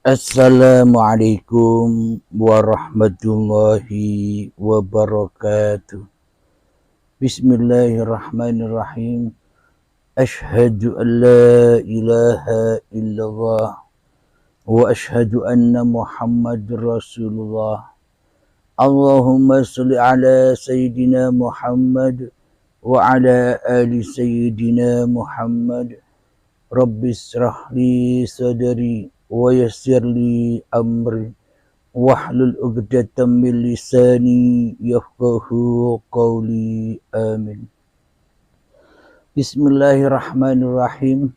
Assalamualaikum warahmatullahi wabarakatuh. Bismillahirrahmanirrahim. Ashhadu an la ilaha illallah wa ashhadu anna Muhammad Rasulullah. Allahumma salli ala Sayyidina Muhammad wa ala ali Sayyidina Muhammad. Rabbi israh li sadri wa yassir li amri wahlul 'uqdatam min lisani yafqahu qawli. Amin. Bismillahirrahmanirrahim.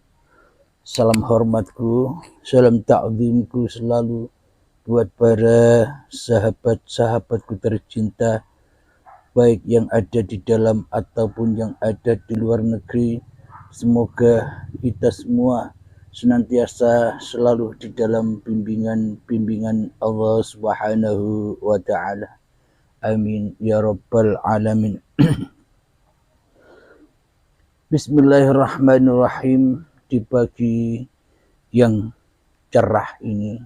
Salam hormatku, salam ta'zimku selalu buat para sahabat-sahabatku tercinta, baik yang ada di dalam ataupun yang ada di luar negeri. Semoga kita semua senantiasa selalu di dalam bimbingan Allah Subhanahu wa Ta'ala. Amin ya Rabbal Alamin. Bismillahirrahmanirrahim. Di pagi yang cerah ini,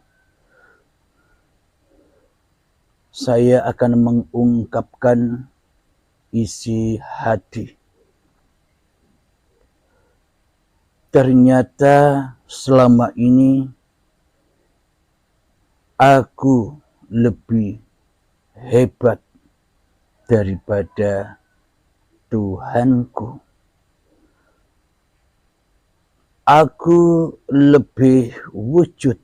saya akan mengungkapkan isi hati. Ternyata selama ini aku lebih hebat daripada Tuhanku. Aku lebih wujud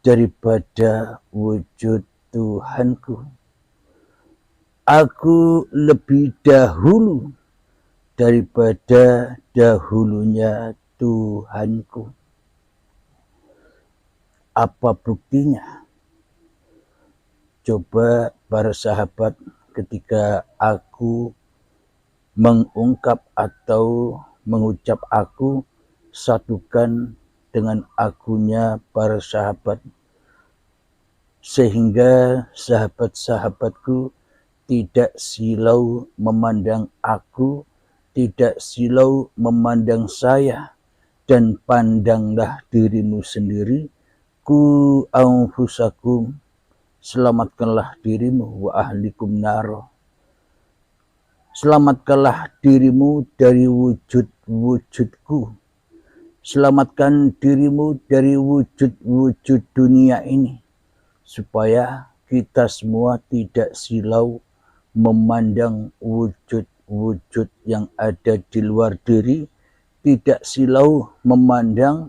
daripada wujud Tuhanku. Aku lebih dahulu daripada dahulunya Tuhanku. Apa buktinya? Coba para sahabat, ketika aku mengungkap atau mengucap aku, satukan dengan akunya para sahabat, sehingga sahabat-sahabatku tidak silau memandang aku, tidak silau memandang saya. Dan pandanglah dirimu sendiri, ku anfusakum, selamatkanlah dirimu, wa ahlikum naro, selamatkanlah dirimu dari wujud-wujudku, selamatkan dirimu dari wujud-wujud dunia ini, supaya kita semua tidak silau memandang wujud-wujud yang ada di luar diri, tidak silau memandang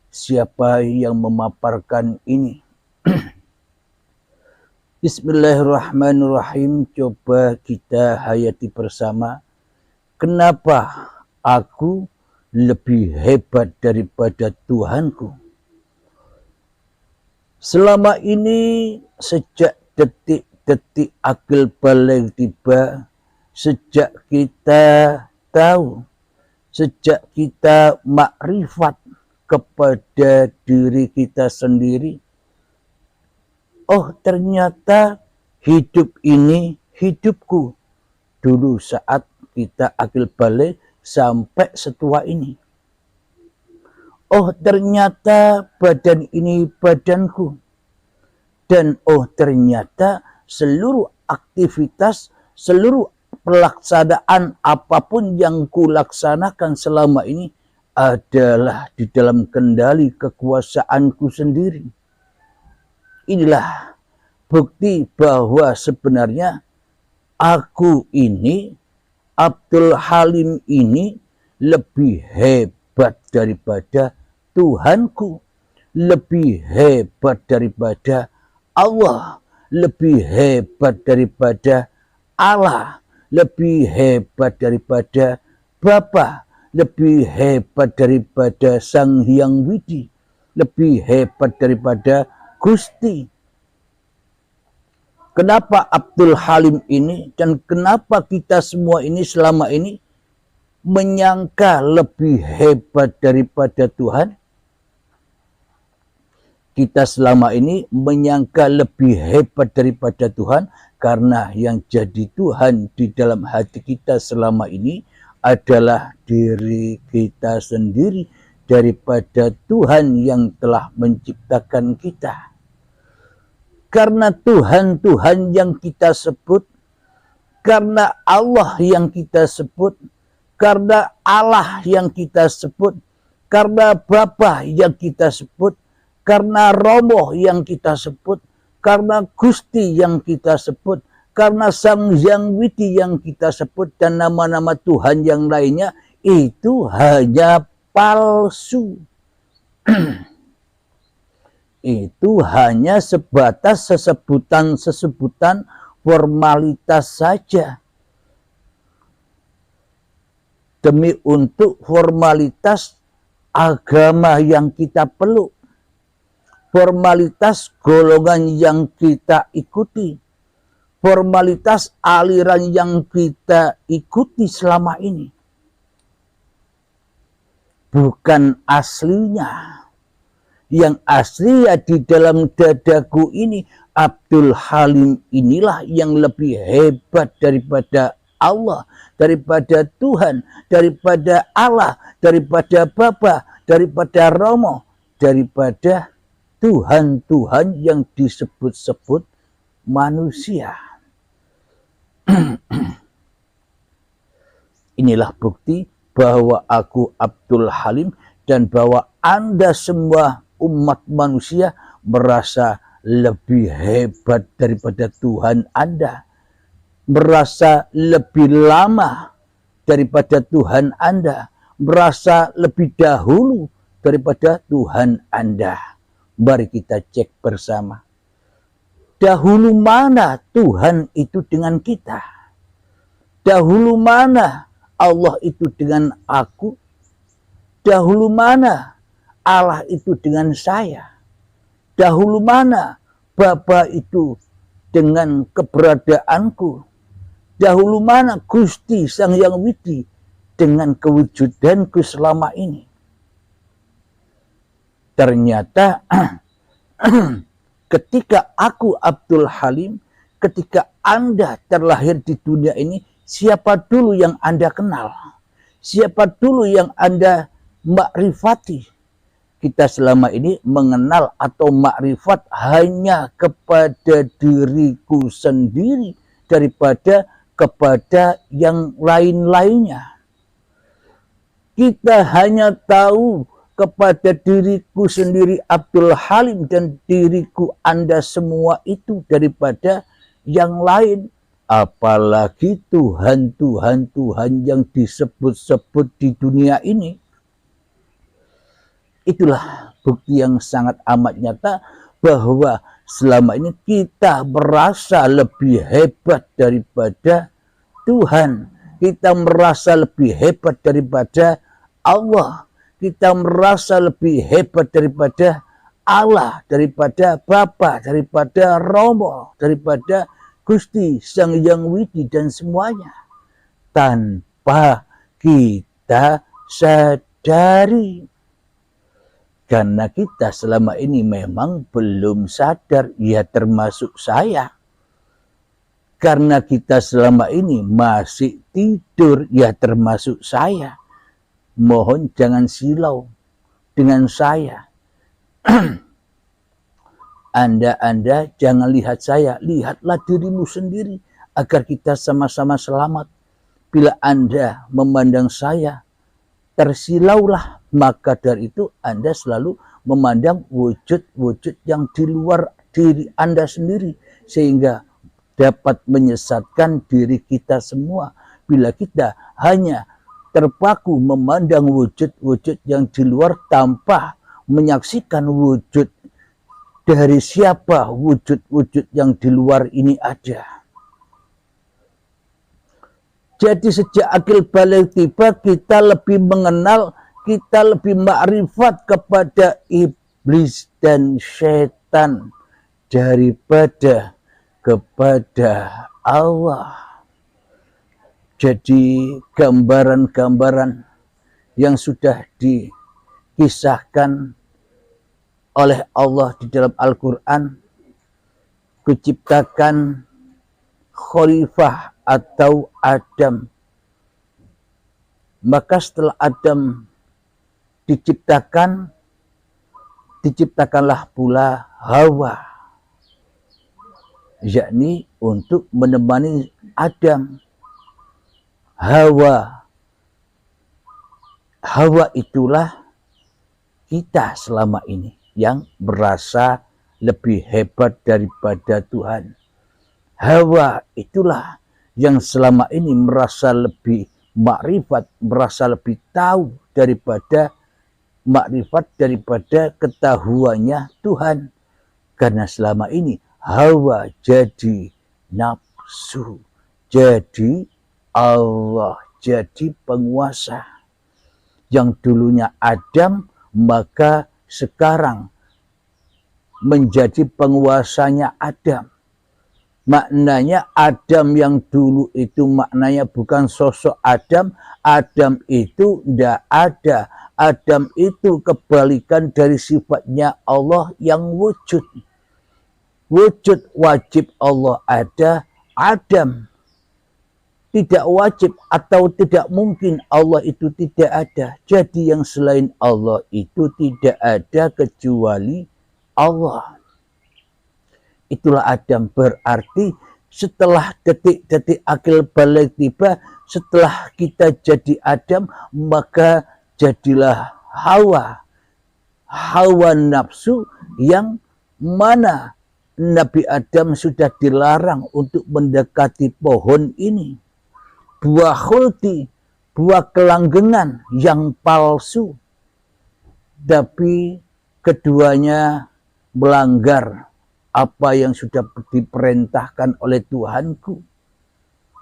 siapa yang memaparkan ini. Bismillahirrahmanirrahim. Coba kita hayati bersama. Kenapa aku lebih hebat daripada Tuhanku? Selama ini, sejak detik-detik akil balik tiba, sejak kita tahu, sejak kita makrifat kepada diri kita sendiri, oh ternyata hidup ini hidupku dulu saat kita akil balik sampai setua ini. Oh ternyata badan ini badanku. Dan oh ternyata seluruh aktivitas, seluruh pelaksanaan apapun yang kulaksanakan selama ini adalah di dalam kendali kekuasaanku sendiri. Inilah bukti bahwa sebenarnya aku ini, Abdul Halim ini, lebih hebat daripada Tuhanku, lebih hebat daripada Allah, lebih hebat daripada Allah, lebih hebat daripada Bapa, lebih hebat daripada Sang Hyang Widi, lebih hebat daripada Gusti. Kenapa Abdul Halim ini dan kenapa kita semua ini selama ini menyangka lebih hebat daripada Tuhan? Kita selama ini menyangka lebih hebat daripada Tuhan karena yang jadi Tuhan di dalam hati kita selama ini adalah diri kita sendiri, daripada Tuhan yang telah menciptakan kita. Karena Tuhan-Tuhan yang kita sebut, karena Allah yang kita sebut, karena Allah yang kita sebut, karena Bapa yang kita sebut, karena Romo yang kita sebut, karena Gusti yang kita sebut, karena Sang Hyang Widi yang kita sebut, dan nama-nama Tuhan yang lainnya, itu hanya palsu. Itu hanya sebatas sesebutan formalitas saja. Demi untuk formalitas agama yang kita peluk, formalitas golongan yang kita ikuti, formalitas aliran yang kita ikuti selama ini. Bukan aslinya. Yang asli ya di dalam dadaku ini, Abdul Halim inilah yang lebih hebat daripada Allah, daripada Tuhan, daripada Allah, daripada Bapa, daripada Romo, daripada Tuhan-Tuhan yang disebut-sebut manusia. Inilah bukti bahwa aku Abdul Halim dan bahwa Anda semua umat manusia merasa lebih hebat daripada Tuhan Anda, merasa lebih lama daripada Tuhan Anda, merasa lebih dahulu daripada Tuhan Anda. Mari kita cek bersama. Dahulu mana Tuhan itu dengan kita? Dahulu mana Allah itu dengan aku? Dahulu mana Allah itu dengan saya? Dahulu mana Bapa itu dengan keberadaanku? Dahulu mana Gusti Sang Hyang Widi dengan kewujudanku selama ini? Ternyata ketika aku Abdul Halim, ketika Anda terlahir di dunia ini, siapa dulu yang Anda kenal? Siapa dulu yang Anda makrifati? Kita selama ini mengenal atau makrifat hanya kepada diriku sendiri daripada kepada yang lain-lainnya. Kita hanya tahu kepada diriku sendiri Abdul Halim dan diriku Anda semua itu daripada yang lain. Apalagi Tuhan yang disebut-sebut di dunia ini. Itulah bukti yang sangat amat nyata bahwa selama ini kita merasa lebih hebat daripada Tuhan. Kita merasa lebih hebat daripada Allah. Kita merasa lebih hebat daripada Allah, daripada Bapa, daripada Romo, daripada Gusti Sang Hyang Widi dan semuanya. Tanpa kita sadari. Karena kita selama ini memang belum sadar, ya termasuk saya. Karena kita selama ini masih tidur, ya termasuk saya. Mohon jangan silau dengan saya. Anda jangan lihat saya, lihatlah dirimu sendiri agar kita sama-sama selamat. Bila Anda memandang saya, tersilaulah, maka dari itu Anda selalu memandang wujud-wujud yang di luar diri Anda sendiri, sehingga dapat menyesatkan diri kita semua. Bila kita hanya terpaku memandang wujud-wujud yang di luar tanpa menyaksikan wujud dari siapa wujud-wujud yang di luar ini ada. Jadi sejak akil balik tiba, kita lebih mengenal, kita lebih makrifat kepada iblis dan setan daripada kepada Allah. Jadi gambaran-gambaran yang sudah dikisahkan oleh Allah di dalam Al-Quran, kuciptakan khalifah atau Adam. Maka setelah Adam diciptakanlah pula Hawa, yakni untuk menemani Adam. Hawa itulah kita selama ini yang merasa lebih hebat daripada Tuhan. Hawa itulah yang selama ini merasa lebih makrifat, merasa lebih tahu daripada makrifat, daripada ketahuannya Tuhan. Karena selama ini Hawa jadi nafsu, jadi Allah, jadi penguasa. Yang dulunya Adam, maka sekarang menjadi penguasanya Adam. Maknanya Adam yang dulu itu maknanya bukan sosok Adam. Adam itu tidak ada. Adam itu kebalikan dari sifatnya Allah yang wujud. Wujud wajib Allah ada, Adam tidak wajib atau tidak mungkin Allah itu tidak ada. Jadi yang selain Allah itu tidak ada kecuali Allah. Itulah Adam, berarti setelah detik-detik akil balik tiba, setelah kita jadi Adam, maka jadilah Hawa. Hawa nafsu yang mana Nabi Adam sudah dilarang untuk mendekati pohon ini. Buah khuldi, buah kelanggengan yang palsu. Tapi keduanya melanggar apa yang sudah diperintahkan oleh Tuhanku.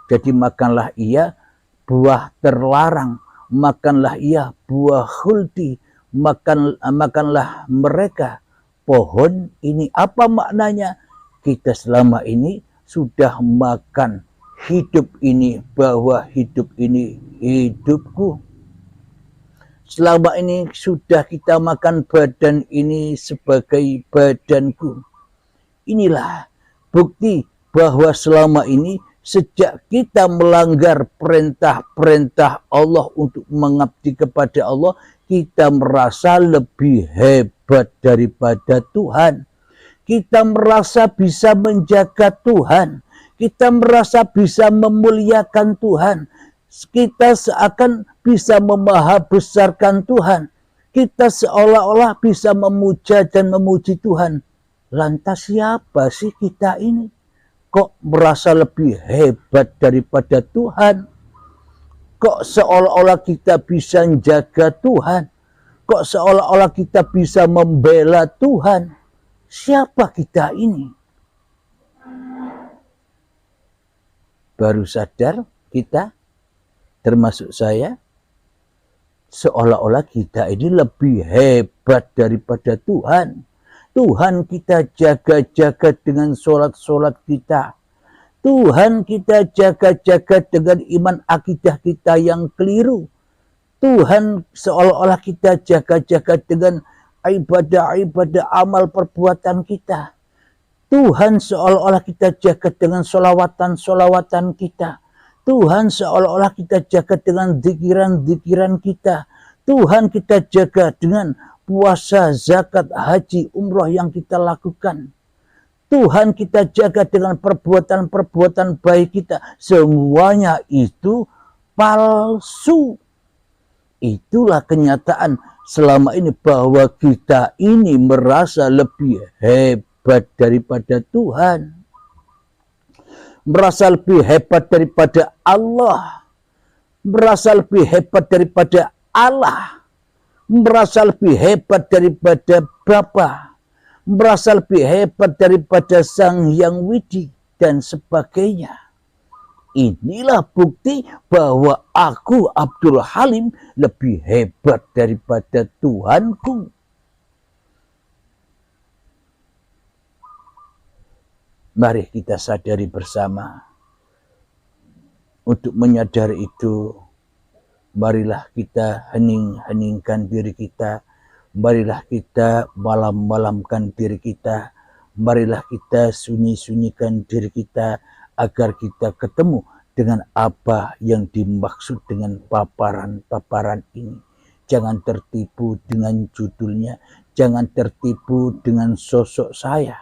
Jadi makanlah ia buah terlarang, makanlah ia buah khuldi, makanlah mereka pohon ini. Apa maknanya? Kita selama ini sudah makan hidup ini, bahwa hidup ini hidupku. Selama ini sudah kita makan badan ini sebagai badanku. Inilah bukti bahwa selama ini sejak kita melanggar perintah-perintah Allah untuk mengabdi kepada Allah, kita merasa lebih hebat daripada Tuhan. Kita merasa bisa menjaga Tuhan. Kita merasa bisa memuliakan Tuhan. Kita seakan bisa memahabesarkan Tuhan. Kita seolah-olah bisa memuja dan memuji Tuhan. Lantas siapa sih kita ini? Kok merasa lebih hebat daripada Tuhan? Kok seolah-olah kita bisa menjaga Tuhan? Kok seolah-olah kita bisa membela Tuhan? Siapa kita ini? Baru sadar kita, termasuk saya, seolah-olah kita ini lebih hebat daripada Tuhan. Tuhan kita jaga-jaga dengan sholat-sholat kita. Tuhan kita jaga-jaga dengan iman akidah kita yang keliru. Tuhan seolah-olah kita jaga-jaga dengan ibadah-ibadah amal perbuatan kita. Tuhan seolah-olah kita jaga dengan solawatan-solawatan kita. Tuhan seolah-olah kita jaga dengan zikiran-zikiran kita. Tuhan kita jaga dengan puasa, zakat, haji, umroh yang kita lakukan. Tuhan kita jaga dengan perbuatan-perbuatan baik kita. Semuanya itu palsu. Itulah kenyataan selama ini, bahwa kita ini merasa lebih hebat daripada Tuhan. Merasa lebih hebat daripada Allah. Merasa lebih hebat daripada Allah. Merasa lebih hebat daripada Bapa. Merasa lebih hebat daripada Sang Hyang Widi dan sebagainya. Inilah bukti bahwa aku, Abdul Halim, lebih hebat daripada Tuhanku. Mari kita sadari bersama. Untuk menyadari itu, marilah kita hening-heningkan diri kita. Marilah kita malam-malamkan diri kita. Marilah kita sunyi-sunyikan diri kita, agar kita ketemu dengan apa yang dimaksud dengan paparan-paparan ini. jangan tertipu dengan judulnya, jangan tertipu dengan sosok saya.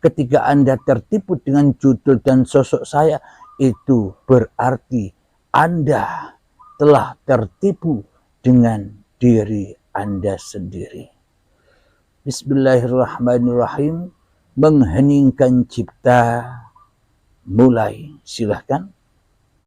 Ketika Anda tertipu dengan judul dan sosok saya, itu berarti Anda telah tertipu dengan diri Anda sendiri. Bismillahirrahmanirrahim. Mengheningkan cipta, mulai. Silahkan.